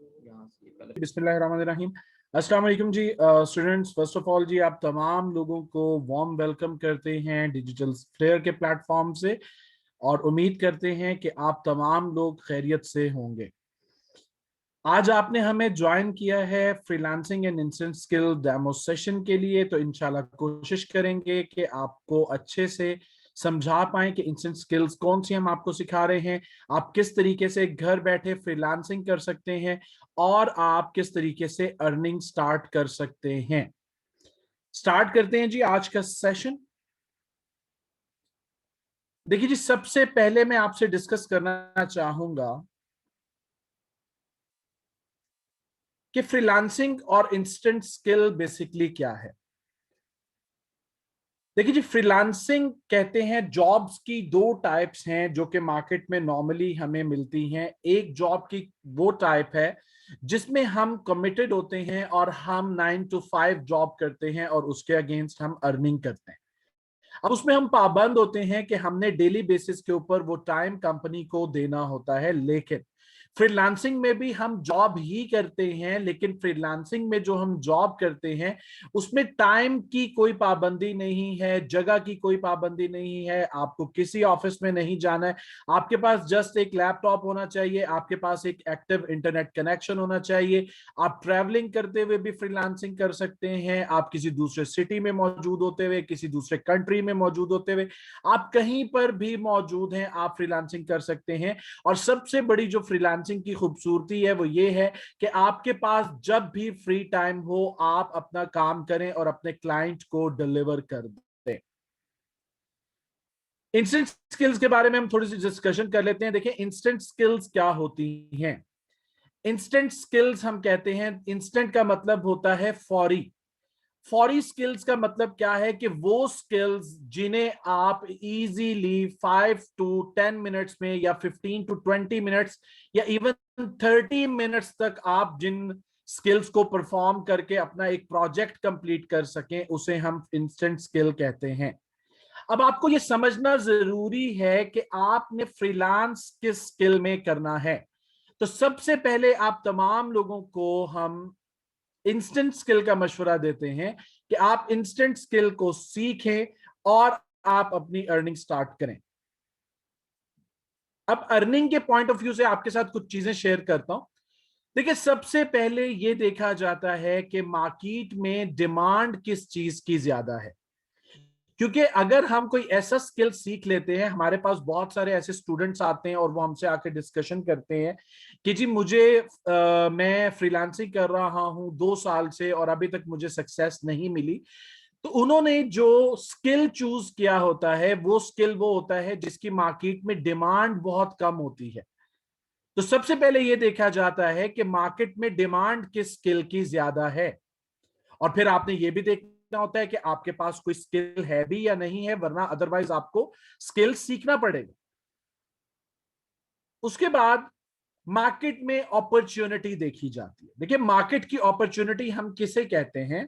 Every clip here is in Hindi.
बिस्मिल्लाहिर्रहमानिर्रहीम। अस्सलाम वालेकुम जी स्टूडेंट्स। फर्स्ट ऑफ ऑल जी, आप तमाम लोगों को वार्म वेलकम करते हैं डिजिटल फ्लेयर के प्लेटफॉर्म से, और उम्मीद करते हैं कि आप तमाम लोग खैरियत से होंगे। आज आपने हमें ज्वाइन किया है freelancing and instant skill demo session के लिए, तो इंशाल्लाह कोशिश करेंगे कि आपको अच्छे से समझा पाएं कि इंस्टेंट स्किल्स कौन सी हम आपको सिखा रहे हैं, आप किस तरीके से घर बैठे फ्रीलांसिंग कर सकते हैं, और आप किस तरीके से अर्निंग स्टार्ट कर सकते हैं। स्टार्ट करते हैं जी आज का सेशन। देखिए जी, सबसे पहले मैं आपसे डिस्कस करना चाहूंगा कि फ्रीलांसिंग और इंस्टेंट स्किल बेसिकली क्या है। देखिए जी, फ्रीलांसिंग कहते हैं जॉब्स की दो टाइप्स हैं जो कि मार्केट में नॉर्मली हमें मिलती हैं। एक जॉब की वो टाइप है जिसमें हम कमिटेड होते हैं और हम 9 to 5 जॉब करते हैं और उसके अगेंस्ट हम अर्निंग करते हैं। अब उसमें हम पाबंद होते हैं कि हमने डेली बेसिस के ऊपर वो टाइम कंपनी को देना होता है। लेकिन फ्रीलांसिंग में भी हम जॉब ही करते हैं, लेकिन फ्रीलांसिंग में जो हम जॉब करते हैं उसमें टाइम की कोई पाबंदी नहीं है, जगह की कोई पाबंदी नहीं है, आपको किसी ऑफिस में नहीं जाना है। आपके पास जस्ट एक लैपटॉप होना चाहिए, आपके पास एक एक्टिव इंटरनेट कनेक्शन होना चाहिए। आप ट्रैवलिंग करते हुए भी फ्रीलांसिंग कर सकते हैं, आप किसी दूसरे सिटी में मौजूद होते हुए, किसी दूसरे कंट्री में मौजूद होते हुए, आप कहीं पर भी मौजूद हैं, आप फ्रीलांसिंग कर सकते हैं। और सबसे बड़ी जो फ्रीलांसिंग की खूबसूरती है वो ये है कि आपके पास जब भी फ्री टाइम हो आप अपना काम करें और अपने क्लाइंट को डिलीवर कर दें। इंस्टेंट स्किल्स के बारे में हम थोड़ी सी डिस्कशन कर लेते हैं। देखिए, इंस्टेंट स्किल्स क्या होती हैं। इंस्टेंट स्किल्स हम कहते हैं, इंस्टेंट का मतलब होता है फौरी। फौरी स्किल्स का मतलब क्या है कि वो स्किल्स जिन्हें आप इजीली 5 to 10 मिनट्स में, या 15 to 20 मिनट्स, या इवन 30 मिनट्स तक आप जिन स्किल्स को परफॉर्म करके अपना एक प्रोजेक्ट कंप्लीट कर सकें, उसे हम इंस्टेंट स्किल कहते हैं। अब आपको यह समझना जरूरी है कि आपने फ्रीलांस किस स्किल में करना है। तो सबसे पहले आप तमाम लोगों को हम इंस्टेंट स्किल का मशवरा देते हैं कि आप इंस्टेंट स्किल को सीखें और आप अपनी अर्निंग स्टार्ट करें। अब अर्निंग के पॉइंट ऑफ व्यू से आपके साथ कुछ चीजें शेयर करता हूं। देखिए, सबसे पहले यह देखा जाता है कि मार्केट में डिमांड किस चीज की ज्यादा है। क्योंकि अगर हम कोई ऐसा स्किल सीख लेते हैं, हमारे पास बहुत सारे ऐसे स्टूडेंट्स आते हैं और वो हमसे आके डिस्कशन करते हैं कि जी मैं फ्रीलांसिंग कर रहा हूं 2 साल से और अभी तक मुझे सक्सेस नहीं मिली। तो उन्होंने जो स्किल चूज किया होता है वो स्किल वो होता है जिसकी मार्केट में डिमांड बहुत कम होती है। तो सबसे पहले यह देखा जाता है कि मार्केट में डिमांड किस स्किल की ज्यादा है, और फिर आपने ये भी देखना होता है कि आपके पास कोई स्किल है भी या नहीं है, वरना अदरवाइज आपको स्किल सीखना पड़ेगा। उसके बाद मार्केट में अपॉर्चुनिटी देखी जाती है। देखिए, मार्केट की अपॉर्चुनिटी हम किसे कहते हैं,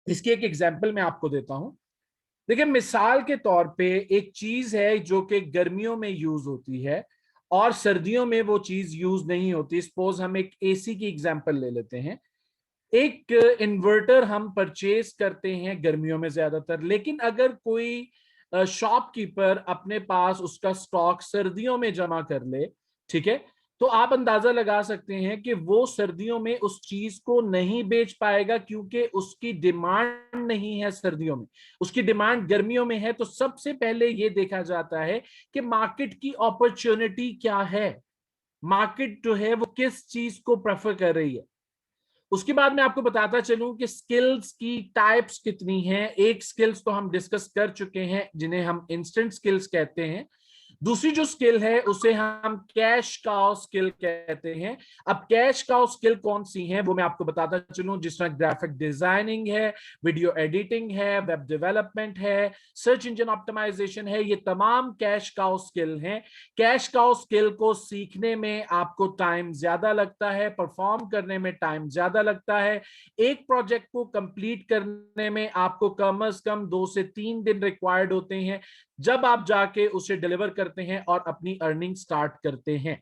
इसकी एक एग्जांपल मैं आपको देता हूं। देखिए, मिसाल के तौर पे एक चीज है जो कि गर्मियों में यूज होती है और सर्दियों में वो चीज यूज नहीं होती। सपोज हम एक एसी की एग्जांपल ले लेते हैं। एक इन्वर्टर हम परचेज करते हैं गर्मियों में ज्यादातर, लेकिन अगर कोई शॉपकीपर अपने पास उसका स्टॉक सर्दियों में जमा कर ले, ठीक है, तो आप अंदाजा लगा सकते हैं कि वो सर्दियों में उस चीज को नहीं बेच पाएगा, क्योंकि उसकी डिमांड नहीं है सर्दियों में, उसकी डिमांड गर्मियों में है। तो सबसे पहले यह देखा जाता है कि मार्केट की अपॉर्चुनिटी क्या है, मार्केट जो है वो किस चीज को प्रेफर कर रही है। उसके बाद मैं आपको बताता चलूं कि स्किल्स की टाइप्स कितनी हैं। एक स्किल्स तो हम डिस्कस कर चुके हैं जिन्हें हम इंस्टेंट स्किल्स कहते हैं। दूसरी जो स्किल है उसे हम कैश काउ स्किल कहते हैं। अब कैश काउ स्किल कौन सी है वो मैं आपको बताता चलूं, जिस तरह ग्राफिक डिजाइनिंग है, वीडियो एडिटिंग है, वेब डेवलपमेंट है, सर्च इंजन ऑप्टिमाइजेशन है, ये तमाम कैश काउ स्किल हैं। कैश काउ स्किल को सीखने में आपको टाइम ज्यादा लगता है, परफॉर्म करने में टाइम ज्यादा लगता है। एक प्रोजेक्ट को कंप्लीट करने में आपको कम से कम 2 से 3 दिन रिक्वायर्ड होते हैं, जब आप जाके उसे डिलीवर करते हैं और अपनी अर्निंग स्टार्ट करते हैं।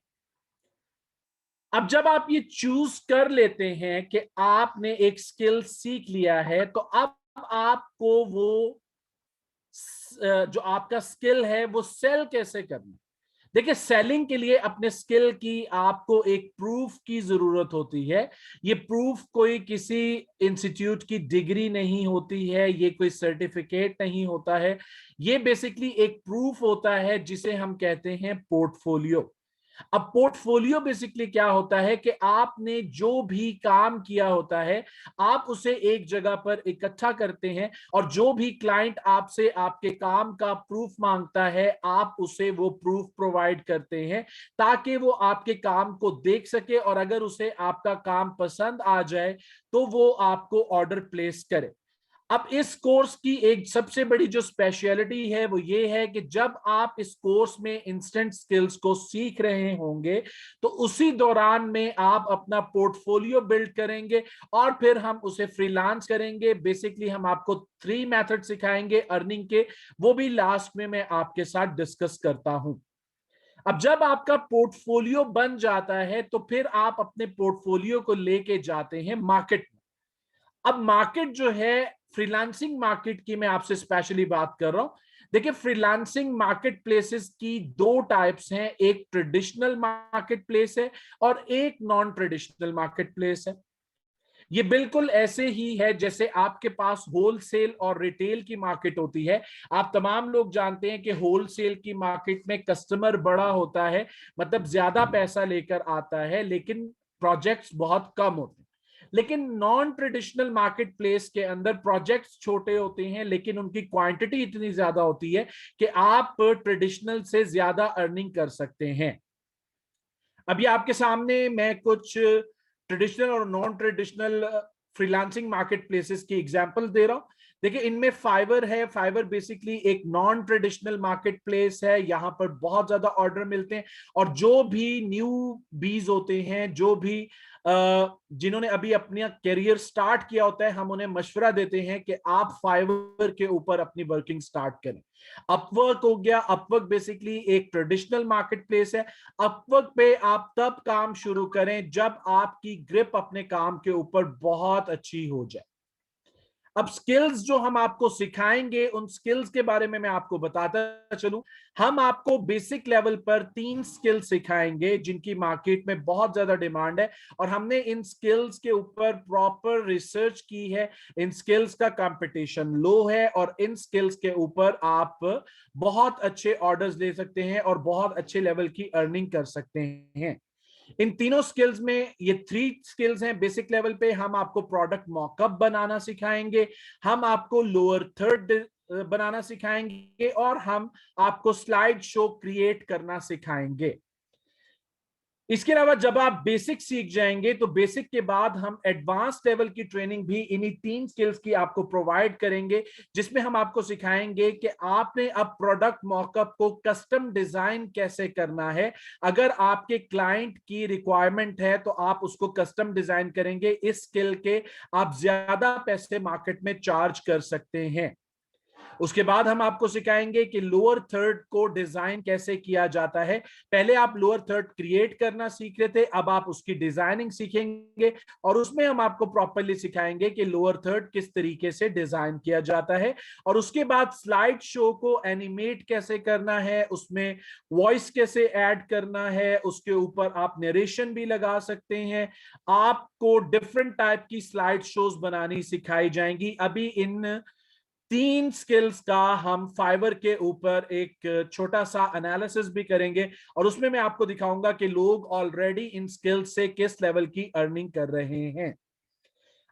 अब जब आप ये चूज कर लेते हैं कि आपने एक स्किल सीख लिया है, तो अब आपको वो जो आपका स्किल है वो सेल कैसे करना। देखिए, सेलिंग के लिए अपने स्किल की आपको एक प्रूफ की जरूरत होती है। ये प्रूफ कोई किसी इंस्टीट्यूट की डिग्री नहीं होती है, ये कोई सर्टिफिकेट नहीं होता है। ये बेसिकली एक प्रूफ होता है जिसे हम कहते हैं पोर्टफोलियो। अब पोर्टफोलियो बेसिकली क्या होता है कि आपने जो भी काम किया होता है, आप उसे एक जगह पर इकट्ठा करते हैं, और जो भी क्लाइंट आपसे आपके काम का प्रूफ मांगता है, आप उसे वो प्रूफ प्रोवाइड करते हैं ताकि वो आपके काम को देख सके, और अगर उसे आपका काम पसंद आ जाए तो वो आपको ऑर्डर प्लेस करे। अब इस कोर्स की एक सबसे बड़ी जो स्पेशलिटी है वो ये है कि जब आप इस कोर्स में इंस्टेंट स्किल्स को सीख रहे होंगे, तो उसी दौरान में आप अपना पोर्टफोलियो बिल्ड करेंगे, और फिर हम उसे फ्रीलांस करेंगे। बेसिकली हम आपको 3 मेथड सिखाएंगे अर्निंग के, वो भी लास्ट में मैं आपके साथ डिस्कस करता हूं। अब जब आपका पोर्टफोलियो बन जाता है, तो फिर आप अपने पोर्टफोलियो को लेके जाते हैं मार्केट। अब मार्केट जो है, फ्रीलांसिंग मार्केट की मैं आपसे स्पेशली बात कर रहा हूं। देखिए, फ्रीलांसिंग मार्केट प्लेसेस की 2 टाइप्स हैं, एक ट्रेडिशनल मार्केट प्लेस है और एक नॉन ट्रेडिशनल मार्केट प्लेस है। ये बिल्कुल ऐसे ही है जैसे आपके पास होलसेल और रिटेल की मार्केट होती है। आप तमाम लोग जानते हैं कि होलसेल की मार्केट में कस्टमर बड़ा होता है, मतलब ज्यादा पैसा लेकर आता है, लेकिन प्रोजेक्ट्स बहुत कम होते हैं। लेकिन नॉन ट्रेडिशनल मार्केट प्लेस के अंदर प्रोजेक्ट्स छोटे होते हैं, लेकिन उनकी क्वांटिटी इतनी ज्यादा होती है कि आप ट्रेडिशनल से ज्यादा अर्निंग कर सकते हैं। अभी आपके सामने मैं कुछ ट्रेडिशनल और non traditional freelancing market places की एग्जांपल दे रहा हूं। देखिए, इनमें फाइवर है। फाइवर बेसिकली एक नॉन ट्रेडिशनल मार्केट प्लेस है, यहां पर बहुत ज्यादा ऑर्डर मिलते हैं, और जो भी न्यू बीज होते हैं, जो भी जिन्होंने अभी अपना करियर स्टार्ट किया होता है, हम उन्हें मशवरा देते हैं कि आप फाइवर के ऊपर अपनी वर्किंग स्टार्ट करें। अपवर्क हो गया। अपवर्क बेसिकली एक ट्रेडिशनल मार्केट प्लेस है। अपवर्क पे आप तब काम शुरू करें जब आपकी ग्रिप अपने काम के ऊपर बहुत अच्छी हो जाए। अब स्किल्स जो हम आपको सिखाएंगे, उन स्किल्स के बारे में मैं आपको बताता चलूं। हम आपको बेसिक लेवल पर 3 स्किल्स सिखाएंगे जिनकी मार्केट में बहुत ज्यादा डिमांड है, और हमने इन स्किल्स के ऊपर प्रॉपर रिसर्च की है। इन स्किल्स का कंपटीशन लो है, और इन स्किल्स के ऊपर आप बहुत अच्छे ऑर्डर्स ले सकते हैं और बहुत अच्छे लेवल की अर्निंग कर सकते हैं। इन तीनों स्किल्स में, ये 3 स्किल्स हैं बेसिक लेवल पे। हम आपको प्रोडक्ट मॉकअप बनाना सिखाएंगे, हम आपको लोअर थर्ड बनाना सिखाएंगे, और हम आपको स्लाइड शो क्रिएट करना सिखाएंगे। इसके अलावा जब आप बेसिक सीख जाएंगे, तो बेसिक के बाद हम एडवांस लेवल की ट्रेनिंग भी इन्हीं 3 स्किल्स की आपको प्रोवाइड करेंगे, जिसमें हम आपको सिखाएंगे कि आपने अब प्रोडक्ट मॉकअप को कस्टम डिजाइन कैसे करना है। अगर आपके क्लाइंट की रिक्वायरमेंट है तो आप उसको कस्टम डिजाइन करेंगे। इस स्किल के आप ज्यादा पैसे मार्केट में चार्ज कर सकते हैं। उसके बाद हम आपको सिखाएंगे कि लोअर थर्ड को डिजाइन कैसे किया जाता है। पहले आप लोअर थर्ड क्रिएट करना सीख रहे थे, अब आप उसकी डिजाइनिंग सीखेंगे, और उसमें हम आपको प्रॉपर्ली सिखाएंगे कि लोअर थर्ड किस तरीके से डिजाइन किया जाता है। और उसके बाद स्लाइड शो को एनिमेट कैसे करना है, उसमें वॉइस कैसे ऐड करना है, उसके ऊपर आप नरेशन भी लगा सकते हैं। आपको डिफरेंट टाइप की स्लाइड शोज बनानी सिखाई जाएंगी। अभी इन 3 स्किल्स का हम फाइवर के ऊपर एक छोटा सा एनालिसिस भी करेंगे, और उसमें मैं आपको दिखाऊंगा कि लोग ऑलरेडी इन स्किल्स से किस लेवल की अर्निंग कर रहे हैं।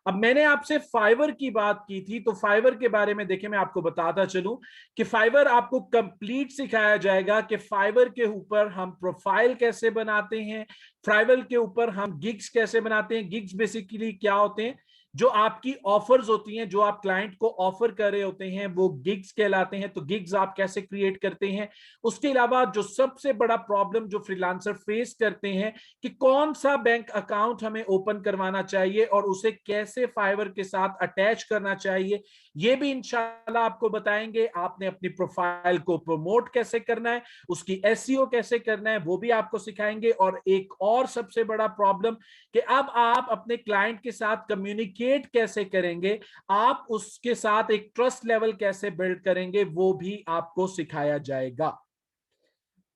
अब मैंने आपसे फाइवर की बात की थी, तो फाइवर के बारे में देखिए, मैं आपको बताता चलूं कि फाइवर आपको कंप्लीट सिखाया जाएगा कि फाइवर के ऊपर हम प्रोफाइल कैसे बनाते हैं, फाइवर के ऊपर हम गिग्स कैसे बनाते हैं। गिग्स बेसिकली क्या होते हैं? जो आपकी ऑफर्स होती हैं, जो आप क्लाइंट को ऑफर कर रहे होते हैं, वो गिग्स कहलाते हैं। तो गिग्स आप कैसे क्रिएट करते हैं। उसके अलावा जो सबसे बड़ा प्रॉब्लम जो फ्रीलांसर फेस करते हैं कि कौन सा बैंक अकाउंट हमें ओपन करवाना चाहिए और उसे कैसे फाइवर के साथ अटैच करना चाहिए, ये भी इंशाल्लाह आपको बताएंगे। आपने अपनी प्रोफाइल को प्रमोट कैसे करना है, उसकी एसईओ कैसे करना है, वो भी आपको सिखाएंगे। और एक और सबसे बड़ा प्रॉब्लम कि अब आप अपने क्लाइंट के साथ कम्युनिकेट कैसे करेंगे, आप उसके साथ एक ट्रस्ट लेवल कैसे बिल्ड करेंगे, वो भी आपको सिखाया जाएगा।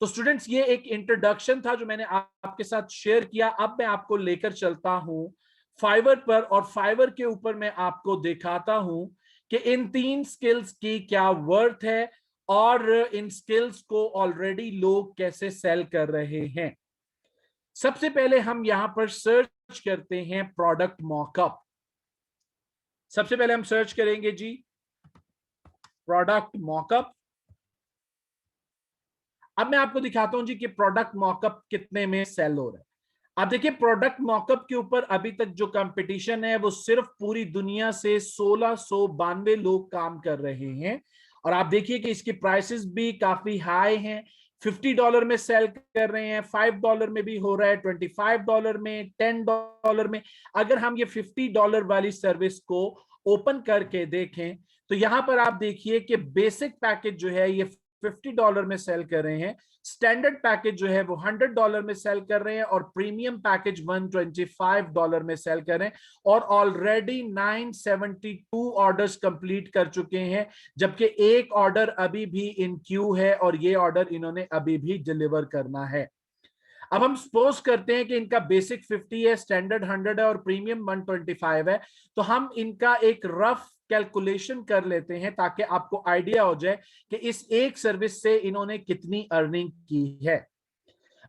तो स्टूडेंट्स, ये एक इंट्रोडक्शन था जो मैंने आपके साथ शेयर किया। अब मैं आपको लेकर चलता हूं फाइवर पर, और फाइवर के ऊपर मैं आपको दिखाता हूं कि इन 3 स्किल्स की क्या वर्थ है और इन स्किल्स को ऑलरेडी लोग कैसे सेल कर रहे हैं। सबसे पहले हम यहां पर सर्च करते हैं प्रोडक्ट मॉकअप। सबसे पहले हम सर्च करेंगे जी प्रोडक्ट मॉकअप। अब मैं आपको दिखाता हूं जी कि प्रोडक्ट मॉकअप कितने में सेल हो रहा है। आप देखिए प्रोडक्ट मॉकअप के ऊपर अभी तक जो कंपटीशन है वो सिर्फ पूरी दुनिया से 1692 लोग काम कर रहे हैं। और आप देखिए कि इसकी प्राइसेस भी काफी हाई हैं। $50 में सेल कर रहे हैं, $5 में भी हो रहा है, $25 में, $10 में। अगर हम ये $50 वाली सर्विस को ओपन करके देखें तो यहां पर आप देखिए कि बेसिक पैकेज जो है ये $50 में सेल कर रहे हैं, स्टैंडर्ड पैकेज जो है वो $100 में सेल कर रहे हैं, और प्रीमियम पैकेज $125 में सेल कर रहे हैं। और ऑलरेडी 972 ऑर्डर्स कंप्लीट कर चुके हैं, जबकि एक ऑर्डर अभी भी इन क्यू है और ये ऑर्डर इन्होंने अभी भी डिलीवर करना है। अब हम सपोज करते हैं कि इनका बेसिक 50 है, स्टैंडर्ड 100 है और प्रीमियम 125 है। तो हम इनका एक रफ कैलकुलेशन कर लेते हैं ताकि आपको आइडिया हो जाए कि इस एक सर्विस से इन्होंने कितनी अर्निंग की है।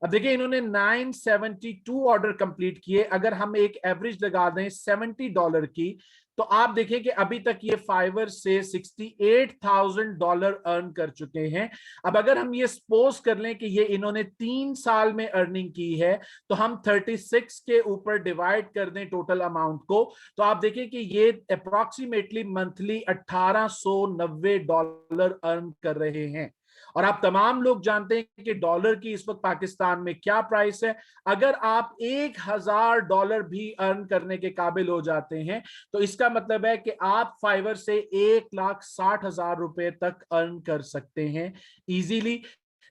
अब देखिए इन्होंने 972 ऑर्डर कंप्लीट किए। अगर हम एक एवरेज लगा दें $70 की, तो आप देखें कि अभी तक ये फाइवर से $68,000 अर्न कर चुके हैं। अब अगर हम ये सपोज कर लें कि ये इन्होंने 3 साल में अर्निंग की है, तो हम 36 के ऊपर डिवाइड कर दें टोटल अमाउंट को, तो आप देखें कि ये अप्रोक्सीमेटली मंथली $1890 अर्न कर रहे हैं। और आप तमाम लोग जानते हैं कि डॉलर की इस वक्त पाकिस्तान में क्या प्राइस है। अगर आप $1000 भी अर्न करने के काबिल हो जाते हैं, तो इसका मतलब है कि आप फाइवर से 1,60,000 रुपए तक अर्न कर सकते हैं इजीली।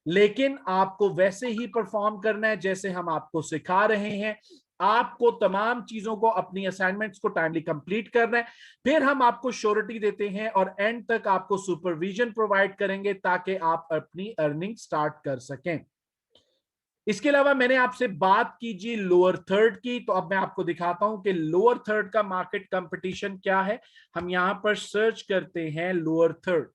लेकिन आपको वैसे ही परफॉर्म करना है जैसे हम आपको सिखा रहे हैं। आपको तमाम चीजों को, अपनी असाइनमेंट्स को टाइमली कंप्लीट करना है। फिर हम आपको श्योरिटी देते हैं और एंड तक आपको सुपरविजन प्रोवाइड करेंगे ताकि आप अपनी अर्निंग स्टार्ट कर सकें। इसके अलावा मैंने आपसे बात की जी लोअर थर्ड की, तो अब मैं आपको दिखाता हूं कि लोअर थर्ड का मार्केट कंपटीशन क्या है। हम यहां पर सर्च करते हैं lower third.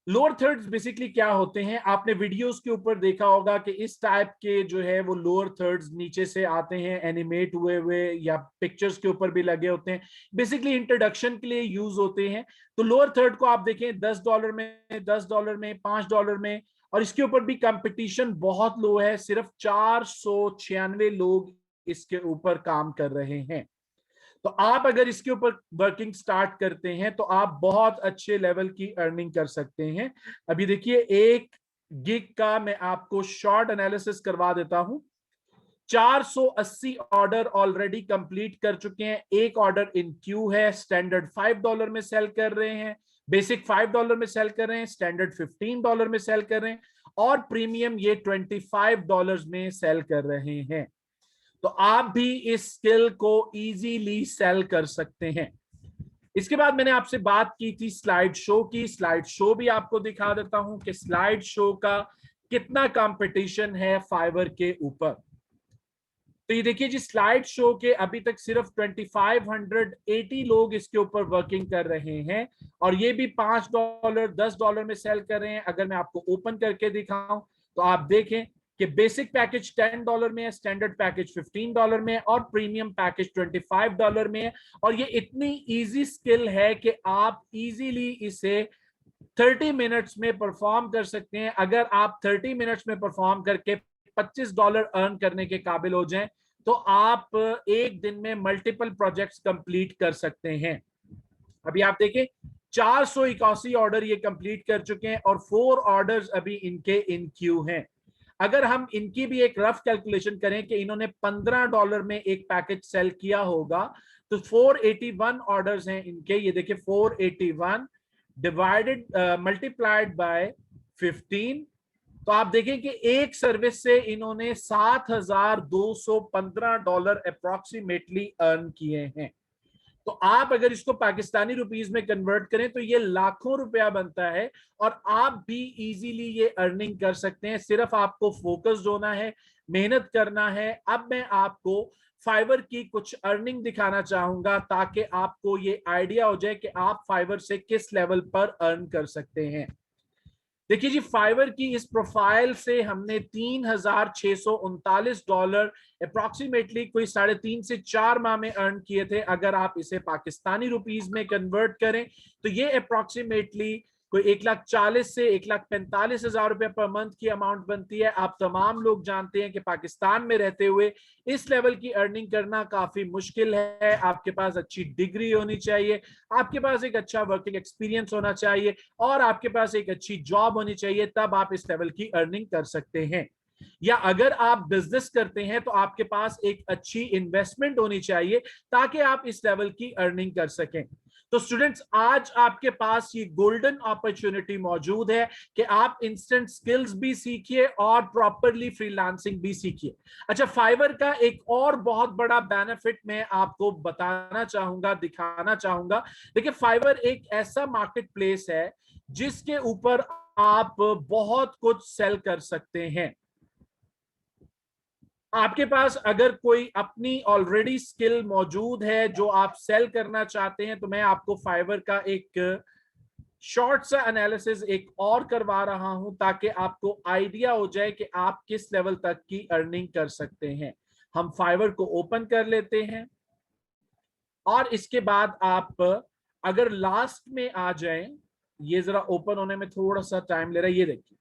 Lower thirds basically क्या होते हैं, आपने वीडियोस के ऊपर देखा होगा कि इस टाइप के जो है वो लोअर थर्ड्स नीचे से आते हैं एनिमेट हुए हुए, या पिक्चर्स के ऊपर भी लगे होते हैं। बेसिकली इंट्रोडक्शन के लिए यूज होते हैं। तो लोअर थर्ड को आप देखें $10 में, $10 में, $5 में, और इसके ऊपर भी कंपटीशन बहुत लो है। सिर्फ 496 लोग इसके ऊपर काम कर रहे हैं। तो आप अगर इसके ऊपर वर्किंग स्टार्ट करते हैं तो आप बहुत अच्छे लेवल की अर्निंग कर सकते हैं। अभी देखिए एक गिग का मैं आपको शॉर्ट एनालिसिस करवा देता हूं। 480 ऑर्डर ऑलरेडी कंप्लीट कर चुके हैं। एक ऑर्डर इन क्यू है, स्टैंडर्ड $5 में सेल कर रहे हैं, बेसिक $5 में सेल कर रहे हैं, स्टैंडर्ड $15 में सेल कर रहे हैं, और प्रीमियम ये $25 में सेल कर रहे हैं। तो आप भी इस स्किल को इजीली सेल कर सकते हैं। इसके बाद मैंने आपसे बात की थी स्लाइड शो की। स्लाइड शो भी आपको दिखा देता हूं कि स्लाइड शो का कितना कंपटीशन है फाइवर के ऊपर। तो ये देखिए जी स्लाइड शो के अभी तक सिर्फ 2580 लोग इसके ऊपर वर्किंग कर रहे हैं, और ये भी $5 $10 में सेल कर रहे हैं। अगर मैं आपको ओपन करके दिखाऊं तो आप देखें कि बेसिक पैकेज $10 में है, स्टैंडर्ड पैकेज $15 में है, और प्रीमियम पैकेज $25 में है। और ये इतनी इजी स्किल है कि आप इजीली इसे 30 मिनट्स में परफॉर्म कर सकते हैं। अगर आप 30 मिनट्स में परफॉर्म करके $25 अर्न करने के काबिल हो जाएं तो आप एक दिन में मल्टीपल प्रोजेक्ट्स कंप्लीट कर सकते हैं। अभी आप देखें 481 ऑर्डर ये कंप्लीट कर चुके हैं और 4 ऑर्डर्स अभी इनके इन क्यू हैं। अगर हम इनकी भी एक रफ कैलकुलेशन करें कि इन्होंने $15 में एक पैकेज सेल किया होगा, तो 481 ऑर्डर्स हैं इनके। ये देखिए 481 डिवाइडेड मल्टीप्लाइड बाय 15, तो आप देखें कि एक सर्विस से इन्होंने $7,215 अप्रोक्सीमेटली अर्न किए हैं। तो आप अगर इसको पाकिस्तानी रुपीस में कन्वर्ट करें तो ये लाखों रुपया बनता है और आप भी इजीली ये अर्निंग कर सकते हैं। सिर्फ आपको फोकस्ड होना है, मेहनत करना है। अब मैं आपको फाइवर की कुछ अर्निंग दिखाना चाहूंगा ताकि आपको ये आइडिया हो जाए कि आप फाइवर से किस लेवल पर अर्न कर सकते हैं। देखिए जी, फाइवर की इस प्रोफाइल से हमने $3,639 अप्रोक्सीमेटली कोई 3.5 से 4 माह में अर्न किए थे। अगर आप इसे पाकिस्तानी रुपीस में कन्वर्ट करें तो ये अप्रोक्सीमेटली कोई 1,40,000 से 1,45,000 रुपए पर मंथ की अमाउंट बनती है। आप तमाम लोग जानते हैं कि पाकिस्तान में रहते हुए इस लेवल की अर्निंग करना काफी मुश्किल है। आपके पास अच्छी डिग्री होनी चाहिए, आपके पास एक अच्छा वर्किंग एक्सपीरियंस होना चाहिए और आपके पास एक अच्छी जॉब होनी चाहिए, तब आप इस लेवल की अर्निंग कर सकते हैं। या अगर आप बिजनेस करते हैं तो आपके पास एक अच्छी इन्वेस्टमेंट होनी चाहिए ताकि आप इस लेवल की अर्निंग कर सकें। तो स्टूडेंट्स, आज आपके पास ये गोल्डन अपॉर्चुनिटी मौजूद है कि आप इंस्टेंट स्किल्स भी सीखिए और प्रॉपरली फ्रीलांसिंग भी सीखिए। अच्छा, फाइवर का एक और बहुत बड़ा बेनिफिट मैं आपको बताना चाहूंगा, दिखाना चाहूंगा। देखिए, फाइवर एक ऐसा मार्केट प्लेस है जिसके ऊपर आप बहुत कुछ सेल कर सकते हैं। आपके पास अगर कोई अपनी ऑलरेडी स्किल मौजूद है जो आप सेल करना चाहते हैं, तो मैं आपको फाइवर का एक शॉर्ट सा एनालिसिस एक और करवा रहा हूं ताकि आपको आइडिया हो जाए कि आप किस लेवल तक की अर्निंग कर सकते हैं। हम फाइवर को ओपन कर लेते हैं और इसके बाद आप अगर लास्ट में आ जाएं, ये जरा ओपन होने में थोड़ा सा टाइम ले रहा है। ये देखिए,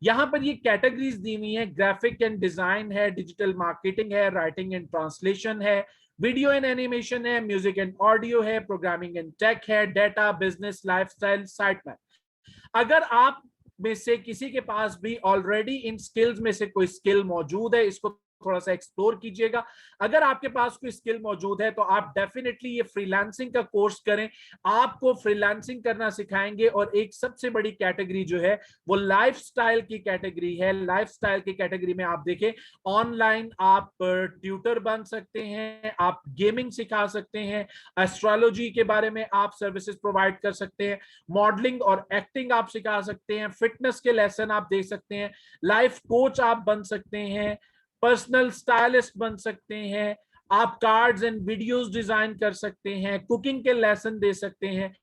यहां पर ये कैटेगरीज दी हुई है, ग्राफिक एंड डिजाइन है, डिजिटल मार्केटिंग है, राइटिंग एंड ट्रांसलेशन है, वीडियो एंड एनिमेशन है, म्यूजिक एंड ऑडियो है, प्रोग्रामिंग एंड टेक है, data, business, lifestyle, site map. अगर आप में से किसी के पास भी ऑलरेडी इन स्किल्स में से कोई स्किल मौजूद है, इसको थोड़ा सा एक्सप्लोर कीजिएगा। अगर आपके पास कोई स्किल मौजूद है तो आप डेफिनेटली ये फ्रीलांसिंग का कोर्स करें। आपको फ्रीलांसिंग करना सिखाएंगे और एक सबसे बड़ी कैटेगरी जो है वो लाइफस्टाइल की कैटेगरी है। लाइफस्टाइल की कैटेगरी में आप देखें, ऑनलाइन आप ट्यूटर बन सकते हैं, आप गेमिंग सिखा सकते हैं, एस्ट्रोलॉजी के बारे में आप सर्विसेज प्रोवाइड कर सकते हैं, मॉडलिंग और एक्टिंग आप सिखा सकते हैं, फिटनेस के लेसन आप दे सकते हैं, लाइफ कोच आप बन सकते हैं, पर्सनल स्टाइलिस्ट बन सकते हैं, आप कार्ड्स एंड वीडियोस डिजाइन कर सकते हैं, कुकिंग के लेसन दे सकते हैं।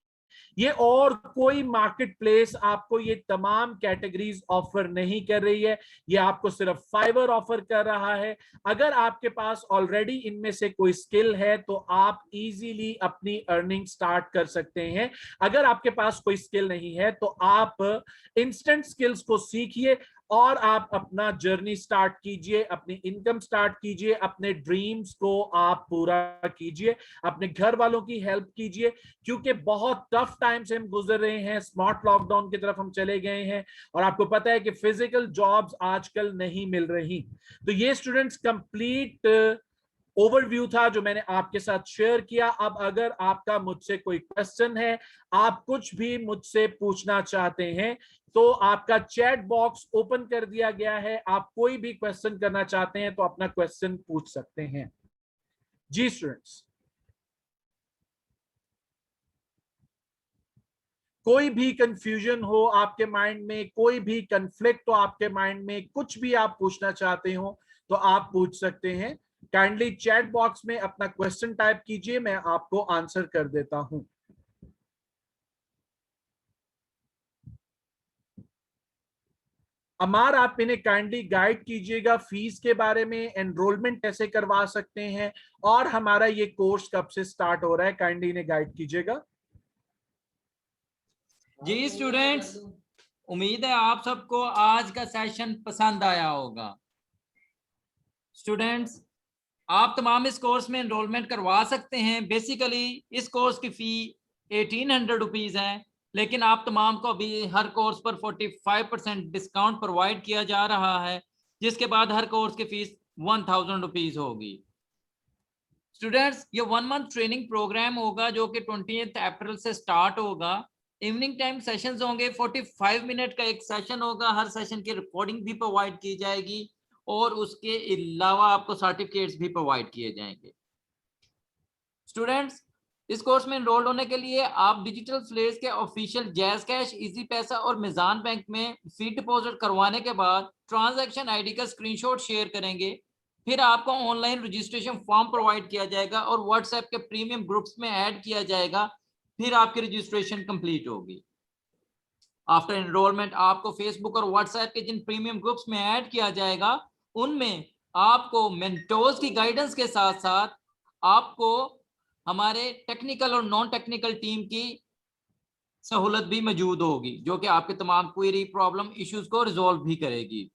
ये और कोई मार्केट प्लेस आपको ये तमाम कैटेगरीज ऑफर नहीं कर रही है, ये आपको सिर्फ फाइवर ऑफर कर रहा है। अगर आपके पास ऑलरेडी इनमें से कोई स्किल है तो आप इजीली अपनी अर्निंग स्टार्ट कर सकते हैं। अगर आपके पास कोई स्किल नहीं है तो आप इंस्टेंट स्किल्स को सीखिए और आप अपना जर्नी स्टार्ट कीजिए, अपनी इनकम स्टार्ट कीजिए, अपने ड्रीम्स को आप पूरा कीजिए, अपने घर वालों की हेल्प कीजिए, क्योंकि बहुत टफ टाइम से हम गुजर रहे हैं। स्मार्ट लॉकडाउन की तरफ हम चले गए हैं और आपको पता है कि फिजिकल जॉब्स आजकल नहीं मिल रही। तो ये स्टूडेंट्स कंप्लीट ओवरव्यू था जो मैंने आपके साथ शेयर किया। अब अगर आपका मुझसे कोई क्वेश्चन है, आप कुछ भी मुझसे पूछना चाहते हैं, तो आपका चैट बॉक्स ओपन कर दिया गया है। आप कोई भी क्वेश्चन करना चाहते हैं तो अपना क्वेश्चन पूछ सकते हैं। जी स्टूडेंट्स, कोई भी कंफ्यूजन हो आपके माइंड में, कोई भी कंफ्लिक्ट हो आपके माइंड में, कुछ भी आप पूछना चाहते हो तो आप पूछ सकते हैं। काइंडली चैट बॉक्स में अपना क्वेश्चन टाइप कीजिए, मैं आपको आंसर कर देता हूं। अमार, आप इन्हें काइंडली गाइड कीजिएगा फीस के बारे में, एनरोलमेंट कैसे करवा सकते हैं और हमारा ये कोर्स कब से स्टार्ट हो रहा है, काइंडली इन्हें गाइड कीजिएगा। जी स्टूडेंट्स, उम्मीद है आप सबको आज का सेशन पसंद आया होगा। स्टूडेंट्स, आप तमाम इस कोर्स में एनरोलमेंट करवा सकते हैं। बेसिकली इस कोर्स की फी 1800 रुपीज़ है, लेकिन आप तमाम को अभी हर कोर्स पर 45% डिस्काउंट प्रोवाइड किया जा रहा है, जिसके बाद हर कोर्स की फीस 1000 रुपीज़ होगी। स्टूडेंट्स, ये 1 मंथ ट्रेनिंग प्रोग्राम होगा जो कि 20 अप्रैल से स्टार्ट होगा। इवनिंग टाइम सेशंस होंगे, 45 मिनट का एक सेशन होगा, हर सेशन की रिकॉर्डिंग भी प्रोवाइड की जाएगी और उसके अलावा आपको सर्टिफिकेट्स भी प्रोवाइड किए जाएंगे। स्टूडेंट्स, इस कोर्स में एनरोल होने के लिए आप डिजिटल फ्लेयर्स के ऑफिशियल जैज़ कैश, इजी पैसा और मिजान बैंक में फी डिपॉजिट करवाने के बाद ट्रांजैक्शन आईडी का स्क्रीनशॉट शेयर करेंगे। फिर आपको ऑनलाइन रजिस्ट्रेशन फॉर्म प्रोवाइड किया जाएगा और व्हाट्सएप के प्रीमियम ग्रुप्स में ऐड किया जाएगा। फिर आपकी रजिस्ट्रेशन कंप्लीट होगी। आफ्टर एनरोलमेंट आपको फेसबुक और व्हाट्सएप के जिन प्रीमियम ग्रुप्स में ऐड किया जाएगा, उनमें आपको मेंटोर्स की गाइडेंस के साथ साथ आपको हमारे टेक्निकल और नॉन टेक्निकल टीम की सहूलत भी मौजूद होगी, जो कि आपके तमाम क्वेरी, प्रॉब्लम, इश्यूज को रिजॉल्व भी करेगी।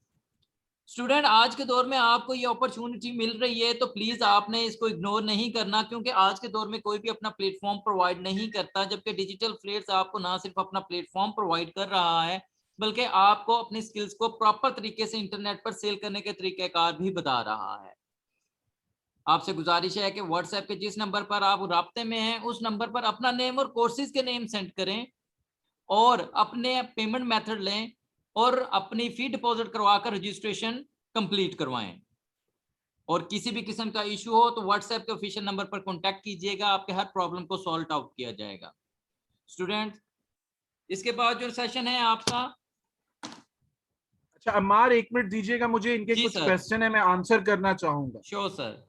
स्टूडेंट, आज के दौर में आपको ये अपॉर्चुनिटी मिल रही है, तो प्लीज आपने इसको इग्नोर नहीं करना, क्योंकि आज के दौर में कोई भी अपना प्लेटफॉर्म प्रोवाइड नहीं करता, जबकि डिजिटल फ्लेयर्स आपको ना सिर्फ अपना प्लेटफॉर्म प्रोवाइड कर रहा है, बल्कि आपको अपनी स्किल्स को प्रॉपर तरीके से इंटरनेट पर सेल करने के तरीकेकार भी बता रहा है। आपसे गुजारिश है कि व्हाट्सएप के जिस नंबर पर आप राब्ते में हैं, उस नंबर पर अपना नेम और कोर्सेज के नेम सेंड करें और अपने पेमेंट मेथड लें और अपनी फी डिपॉजिट करवाकर रजिस्ट्रेशन कंप्लीट करवाएं। और किसी भी किस्म का इशू हो तो व्हाट्सएप के ऑफिशियल नंबर पर कांटेक्ट कीजिएगा, आपके हर प्रॉब्लम को सॉल्व आउट किया जाएगा। स्टूडेंट, इसके बाद जो सेशन है आपका। अच्छा अम्मार, 1 मिनट दीजिएगा मुझे, इनके जी कुछ सर। क्वेश्चन है, मैं आंसर करना चाहूंगा। Sure sir.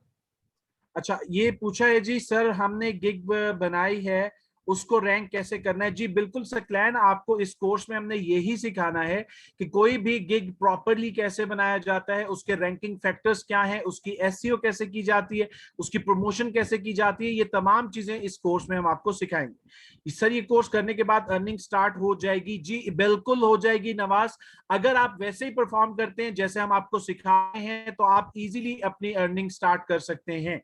अच्छा, ये पूछा है जी सर, हमने गिग बनाई है, उसको रैंक कैसे करना है? जी बिल्कुल सकलैन, आपको इस कोर्स में हमने यही सिखाना है कि कोई भी गिग प्रॉपरली कैसे बनाया जाता है, उसके रैंकिंग फैक्टर्स क्या हैं, उसकी एसईओ कैसे की जाती है, उसकी प्रमोशन कैसे की जाती है, ये तमाम चीजें इस कोर्स में हम आपको सिखाएंगे। सर ये कोर्स करने के बाद अर्निंग स्टार्ट हो जाएगी? जी बिल्कुल हो जाएगी नवाज। अगर आप वैसे ही परफॉर्म करते हैं जैसे हम आपको सिखाए हैं, तो आप इजीली अपनी अर्निंग स्टार्ट कर सकते हैं।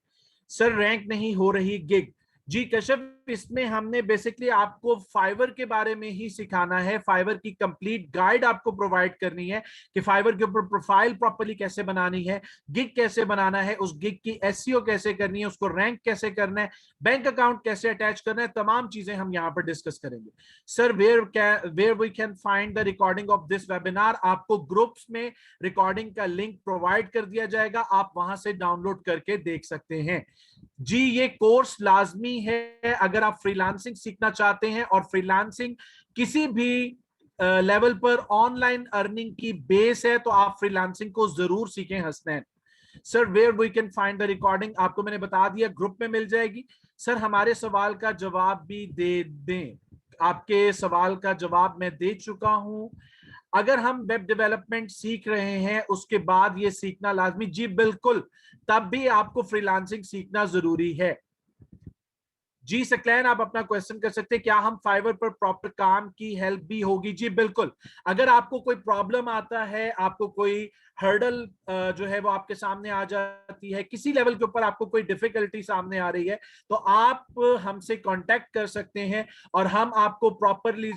सर रैंक नहीं हो रही गिग? जी कश्यप, इसमें हमने बेसिकली आपको फाइवर के बारे में ही सिखाना है, फाइवर की कंप्लीट गाइड आपको प्रोवाइड करनी है कि फाइवर के ऊपर प्रोफाइल प्रॉपर्ली कैसे बनानी है, गिग कैसे बनाना है, उस गिग की एसईओ कैसे करनी है, उसको रैंक कैसे करना है, बैंक अकाउंट कैसे अटैच करना है, तमाम चीजें हम यहाँ पर डिस्कस करेंगे। Sir where we can find the recording of this webinar? आपको ग्रुप्स में रिकॉर्डिंग का लिंक प्रोवाइड कर दिया जाएगा, आप वहां से डाउनलोड करके देख सकते हैं। जी ये कोर्स लाजमी है अगर आप फ्रीलांसिंग सीखना चाहते हैं और फ्रीलांसिंग किसी भी लेवल पर ऑनलाइन अर्निंग की बेस है, तो आप फ्रीलांसिंग को जरूर सीखें Hasnain. Sir where we can find the recording? आपको मैंने बता दिया, ग्रुप में मिल जाएगी। सर हमारे सवाल का जवाब भी दे दें। आपके सवाल का जवाब मैं दे चुका हूं। अगर हम वेब डेवलपमेंट सीख रहे हैं उसके बाद ये सीखना लाजमी? जी बिल्कुल, तब भी आपको फ्रीलांसिंग सीखना जरूरी है। जी सकलैन, आप अपना क्वेश्चन कर सकते हैं, क्या हम फाइवर पर प्रॉपर काम की हेल्प भी होगी? जी बिल्कुल। अगर आपको कोई प्रॉब्लम आता है, आपको कोई हर्डल जो है वो आपके सामने आ जाती है, किसी लेवल के ऊपर आपको कोई डिफिकल्टी सामने आ रही है, तो आप हमसे कांटेक्ट कर सकते हैं और हम आपको प्रॉपरली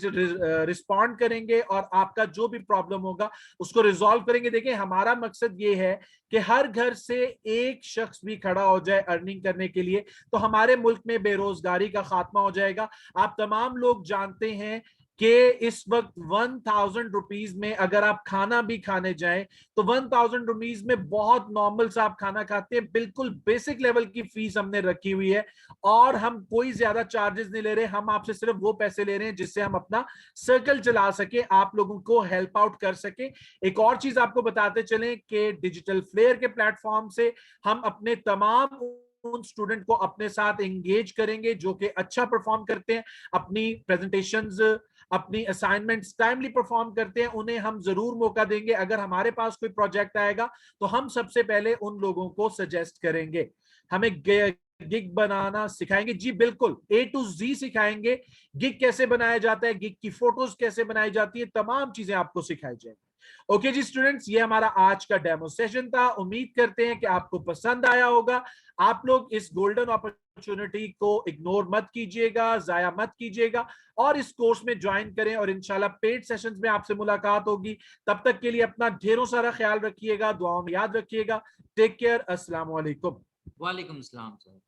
रिस्पॉन्ड करेंगे और आपका जो भी प्रॉब्लम होगा उसको रिजॉल्व करेंगे। देखिए हमारा मकसद ये है कि हर घर से एक शख्स भी खड़ा हो जाए अर्निंग करने के लिए, तो हमारे मुल्क में बेरोजगारी का खात्मा हो जाएगा। आप तमाम लोग जानते हैं कि इस वक्त 1000 रुपीज में अगर आप खाना भी खाने जाएं, तो 1000 रुपीज में बहुत नॉर्मल सा आप खाना खाते हैं, बिल्कुल बेसिक लेवल की फीस हमने रखी हुई है और हम कोई ज्यादा चार्जेस नहीं ले रहे। हम आपसे सिर्फ वो पैसे ले रहे हैं जिससे हम अपना सर्कल चला सके, आप लोगों को हेल्प आउट कर सके। एक और चीज आपको बताते चलें कि डिजिटल फ्लेयर के प्लेटफॉर्म से हम अपने तमाम उन स्टूडेंट को अपने साथ एंगेज करेंगे जो कि अच्छा परफॉर्म करते हैं, अपनी प्रेजेंटेशंस, अपनी असाइनमेंट्स टाइमली परफॉर्म करते हैं, उन्हें हम जरूर मौका देंगे। अगर हमारे पास कोई प्रोजेक्ट आएगा तो हम सबसे पहले उन लोगों को सजेस्ट करेंगे। हमें गिग बनाना सिखाएंगे? जी बिल्कुल, A to Z सिखाएंगे। गिग कैसे बनाया जाता है, गिग की फोटोज कैसे बनाई जाती है, तमाम चीजें आपको सिखाई जाएंगी। ओके जी स्टूडेंट्स, ये हमारा आज का डेमो सेशन था। उम्मीद करते हैं कि आपको पसंद आया होगा। आप लोग इस गोल्डन अपॉर्चुनिटी को इग्नोर मत कीजिएगा, जाया मत कीजिएगा और इस कोर्स में ज्वाइन करें और इंशाल्लाह पेड सेशंस में आपसे मुलाकात होगी। तब तक के लिए अपना ढेरों सारा ख्याल रखिएगा, दुआओं में याद रखिएगा। टेक केयर, अस्सलाम वालेकुम। वालेकुम अस्सलाम सर।